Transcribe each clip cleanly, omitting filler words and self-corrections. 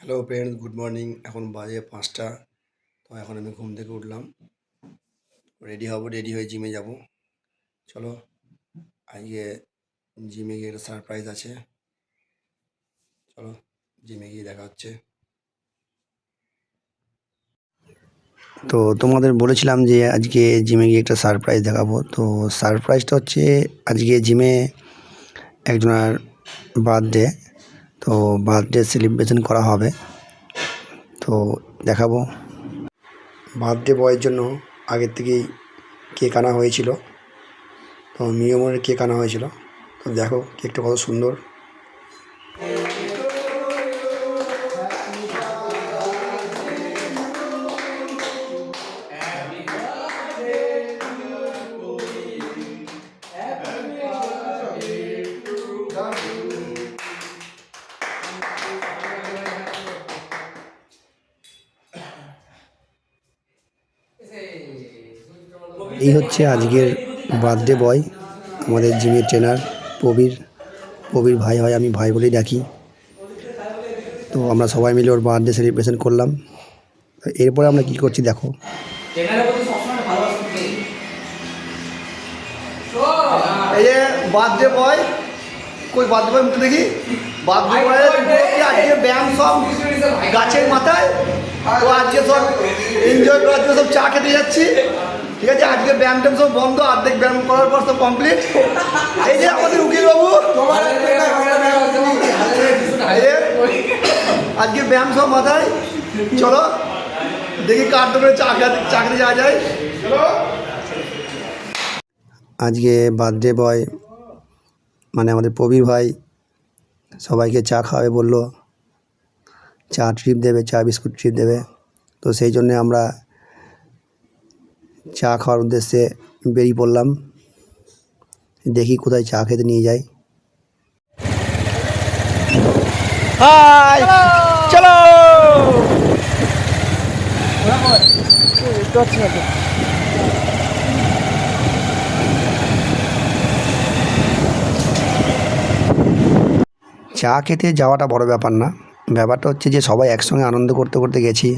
Hello friends, good morning. এখন বাজে 5টা। তো এখন আমি ঘুম থেকে উঠলাম, রেডি হয়ে জিমে যাব। চলো, আজকে জিমে গিয়ে একটা সারপ্রাইজ আছে। চলো, জিমে গিয়ে দেখা হচ্ছে। তো তোমাদের বলেছিলাম যে আজকে জিমে গিয়ে একটা সারপ্রাইজ দেখাবো। তো সারপ্রাইজটা হচ্ছে আজকে জিমে একজনের বার্থডে। তো বার্থডে সেলিব্রেশন করা হবে, তো দেখাবো। বার্থডে বয়ের জন্য আগের থেকেই কেক আনা হয়েছিল। তো নিয়মের কেক আনা হয়েছিল। তো দেখো কেকটা কত সুন্দর। এই হচ্ছে আজকের বার্থডে বয়, আমাদের জিমের ট্রেনার প্রবীর ভাই হয়, আমি ভাই বলেই ডাকি। তো আমরা সবাই মিলে ওর বার্থডে সেলিব্রেশন করলাম। এরপরে আমরা কি করছি দেখো। এই যে বার্থডে বয়, কই বার্থডে বয় মুখে দেখি। বার্থডে বয়ের আজকে ব্যায়াম সব গাছের মাথায়। তো আজকে সব এনজয় করার জন্য সব চা খেতে যাচ্ছি। ঠিক আছে, আজকে ব্যায়াম ট্যাম সব বন্ধ, অর্ধেক ব্যায়াম করার পর সব কমপ্লিট। এই যে আমাদের উকিল বাবু, আজকে ব্যায়াম সব মাথায়। চলো দেখি কার দোকানে চা খেতে যাওয়া যায়। আজকে বার্থডে বয় মানে আমাদের প্রবীর ভাই সবাইকে চা খাওয়াবে বললো, চা ট্রিপ দেবে, চা বিস্কুট ট্রিপ দেবে। তো সেই জন্যে আমরা চা খাওয়ার উদ্দেশ্যে বেরিয়ে পড়লাম। দেখি কোথায় চা খেতে নিয়ে যাই। হাই, চলো। চা খেতে যাওয়াটা বড় ব্যাপার না, ব্যাপারটা হচ্ছে যে সবাই একসঙ্গে আনন্দ করতে করতে গেছি।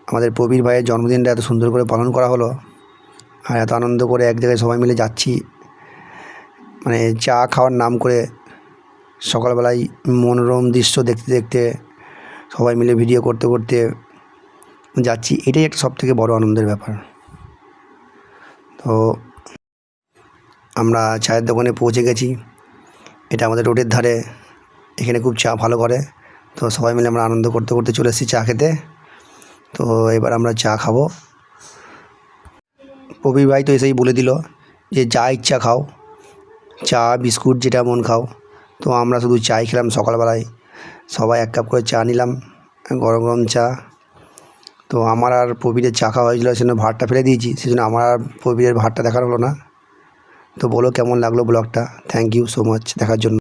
আমাদের প্রবীর ভাইয়ের জন্মদিনটা এত সুন্দর করে পালন করা হলো, আর এত আনন্দ করে এক জায়গায় সবাই মিলে যাচ্ছি। মানে চা খাওয়ার নাম করে সকালবেলায় মনোরম দৃশ্য দেখতে দেখতে সবাই মিলে ভিডিও করতে করতে যাচ্ছি। এটাই একটা সবথেকে বড় আনন্দের ব্যাপার। তো আমরা চায়ের দোকানে পৌঁছে গেছি। এটা আমাদের রোডের ধারে, এখানে খুব চা ভালো করে। তো সবাই মিলে আমরা আনন্দ করতে করতে চলে এসেছি চা খেতে। তো এবার আমরা চা খাবো। প্রবীর ভাই তো এসেই বলে দিল যে যা ইচ্ছা খাও, চা বিস্কুট যেটা মন খাও। তো আমরা শুধু চাই খেলাম সকালবেলায়, সবাই এক কাপ করে চা নিলাম, গরম গরম চা। তো আমার আর প্রবীরের চা খাওয়া হয়েছিলো, সেজন্য ভাতটা ফেলে দিয়েছি, সেজন্য আমার আর প্রবীরের ভাতটা দেখার হলো না। তো বলো কেমন লাগলো ব্লগটা। থ্যাংক ইউ সো মাচ দেখার জন্য।